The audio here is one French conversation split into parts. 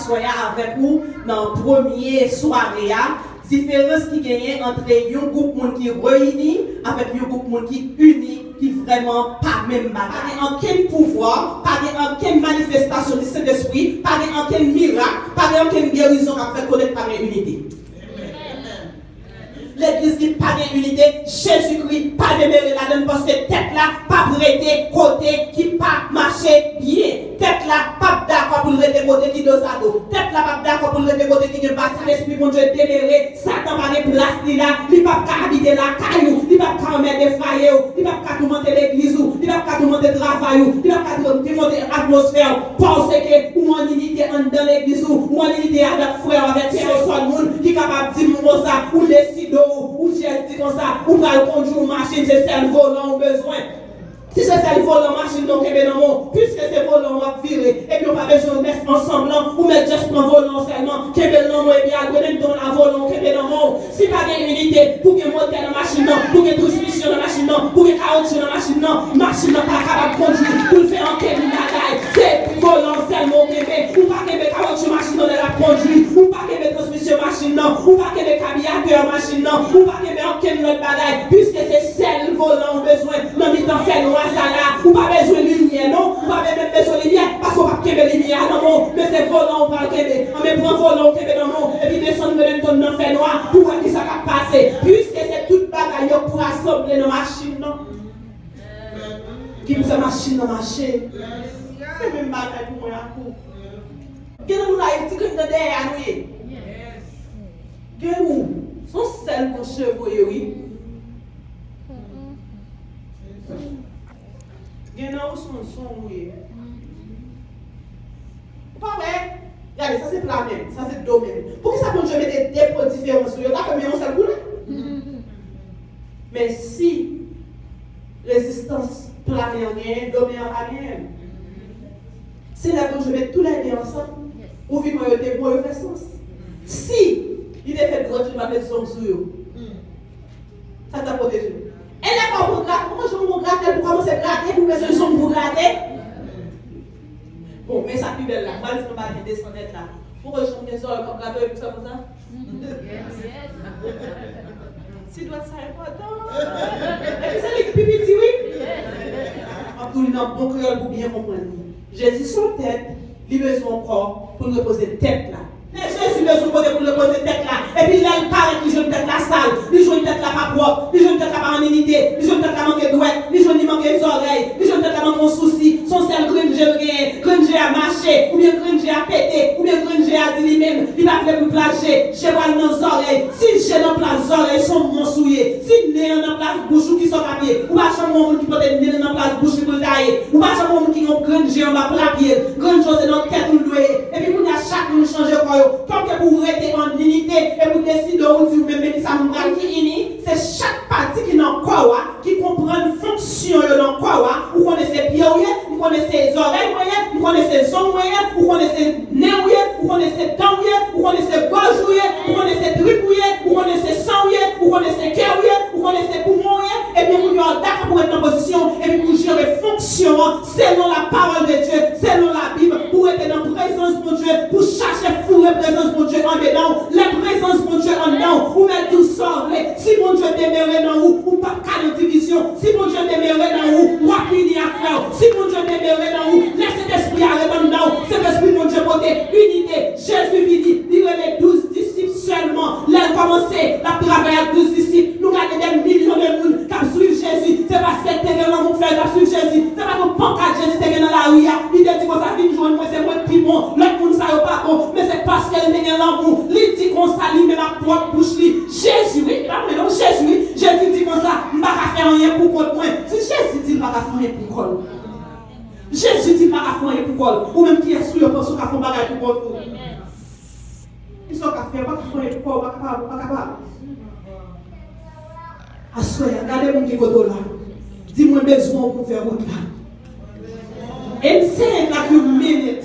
assoyer avec vous dans la première soirée. Différence qui gagne entre un groupe de monde qui réuni avec un groupe de monde qui uni, qui vraiment pas même bagaille. Pas aucun pouvoir, pas aucune manifestation du Saint-Esprit, pas aucun miracle, pas aucune guérison à faire connaître par l'unité. L'église qui pas d'unité, Jésus-Christ pas demeuré là-dedans parce que tête là pas prêté côté qui pas marché bien. Tête là pas d'accord pour le rester côté qui dos à dos. Tête là pas d'accord pour le rester côté qui ne passe l'esprit mon Dieu demeuré. Satan pas de place là, il pas habiter là caillou, il pas mettre des foyers, il pas tout monter l'église, il pas tout monter travail, il pas tout monter atmosphère parce que ou en unité dans l'église ou en unité avec frère avec personne monde qui capable dire moi ça ou décider ou j'ai dit comme ça, ou va le conduire machine, c'est celle volant besoin. Si c'est celle volant machine, donc puisque c'est volant, on va virer, et puis on va besoin de mettre ensemble, ou mettre juste un volant seulement, qui est bien et bien, dans la volant, qui est bien si pas d'unité, pour que monter dans la machine, pour que transmission dans la machine, pour que caoutchouc dans la machine pas capable de conduire, pour le faire en quelle bagaille, c'est volant seulement, ou pas que caoutchouc machine dans la conduite, ou pas que transmission machine, ou pas que carburéteur machine, ou pas que aucune autre bagaille, puisque c'est celle volant besoin, non, il t'en fait noir. Ou pas besoin de lumière, non? Ou pas même besoin de lumière, parce qu'on va pas de lumière, non? Mais c'est volant, on va le Québec. On met prend volant, on Québec, non? Et puis descendre de l'entonne dans le fait noir, pour voir qui ça va passer. Puisque c'est toute bagaille pour assembler nos machines, non? Qui nous fait machine dans marché? C'est même bagaille pour moi à coup. Quel est le petit que nous derrière nous? Quel est le son seul pour cheveux, oui? Il y en a où son oui. Pas vrai? Regardez, ça c'est plat même, ça c'est dos même. Pourquoi ça peut mettre des produits différents sur eux? Là, comme on s'en coule. Mais si résistance plat rien, dos rien. C'est là que je mets tous les deux ensemble. Ou vite moi des pour faire sens. Si il est fait droit, tu vas mettre son sur eux. Ça t'a protégé. Elle n'est pas pour gratter. Comment je vais gratter pour commencer à gratter pour que je sois pour gratter? Bon, mais ça plus belle là. Moi, je ne vais pas descendre là. Pourquoi je vais descendre comme gratter et tout ça comme ça? Si doit être important. Et puis ça, les pipiti, oui? Abdoul, il a un bon cœur pour bien comprendre. Jésus, son tête, il a besoin encore pour reposer tête là. Mais Jésus besoin pour reposer tête là. Et puis là, il parle qu'il joue une tête la sale, il joue une tête la pas propre, il joue une tête la pas en unité, il joue une tête la manque de doigts, il joue une manque des oreilles, il joue une tête la manque de soucis, son seul granger à marcher, ou bien granger à péter, ou bien granger à dire lui-même, il va faire pour plager, j'ai pas dans les oreilles, si j'ai dans place oreilles, sont mon souillé, si il est dans place bouche qui sont papier, ou pas chaque monde qui peut être né dans place bouche qui peut tailler, ou pas chaque monde qui ont granger en bas pour la pied, granger c'est dans tête ou doué, et puis pour chaque monde changer quoi. Tant que vous restez en unité et vous décidez de dire même que ça me qui uni, c'est chaque partie qui dans quoi qui comprend une fonction dans quoi vous connaissez pieds, vous connaissez oreilles, vous connaissez son vous connaissez nez, vous connaissez dents, vous connaissez gorge, vous connaissez trip, vous connaissez sang, vous connaissez cœur, vous connaissez poumon, et bien vous êtes d'accord pour être en position et puis vous gérer fonction selon la parole de Dieu, selon la Bible, pour être dans la présence de Dieu, pour chercher fou la présence de Dieu en dedans, la présence de Dieu en dedans, vous mettez tout ça, si mon Dieu demeure dans vous, ou pas de division, si mon Dieu demeure dans vous, ou pas fini à faire, si mon Dieu demeure dans vous, laissez cet esprit arrêter en dedans, cet esprit mon Dieu côté, unité, Jésus vit, il les 12 disciples seulement, là commencé la travail avec 12 disciples, nous avons des millions de monde qui suivent Jésus, c'est parce que tu es dans mon frère qui suivent Jésus, c'est pas ton pancarte Jésus tu es dans la rue, il te dit qu'on s'est vu joindre moi, c'est moi qui bon, l'autre monde ça pas bon, mais c'est parce qu'elle est dans l'amour, il dit qu'on s'allie, mais ma propre bouche, Jésus, oui, non, Jésus, Jésus dit comme ça, je ne vais pas faire rien pour contre moi, si Jésus dit, je ne vais pas faire rien pour contre. Jésus dit, je ne vais pas faire rien pour contre, ou même qui est sous le poste, qui a fait un bagage pour contre. Ils sont qu'à faire, pas qu'à faire pour contre, pas capable. Assoyez, regardez mon qui est là. Dis-moi besoin pour faire route là. Et c'est là que minute.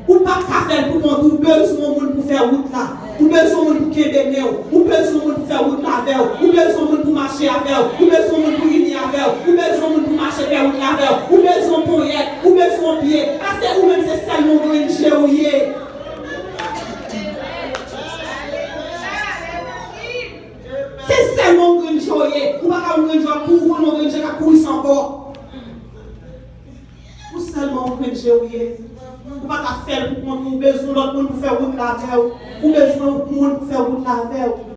Ou pas qu'à faire pour contre, ou besoin pour faire route là. Ou besoin pour Québec, ou besoin pour faire route là vers, ou besoin pour marcher avec, ou besoin pour unir avec, ou besoin pour marcher vers route là vers, ou besoin pour y être, ou besoin pour pied. Parce que ou même c'est seulement pour une géouiller. voyez, ou pas qu'un grand pour vous, un grand qui courir sans corps. Ou seulement un grand oui. Ou pas qu'à faire pour qu'on ait besoin d'autre monde pour faire route la veille, ou besoin de monde pour faire route la veille.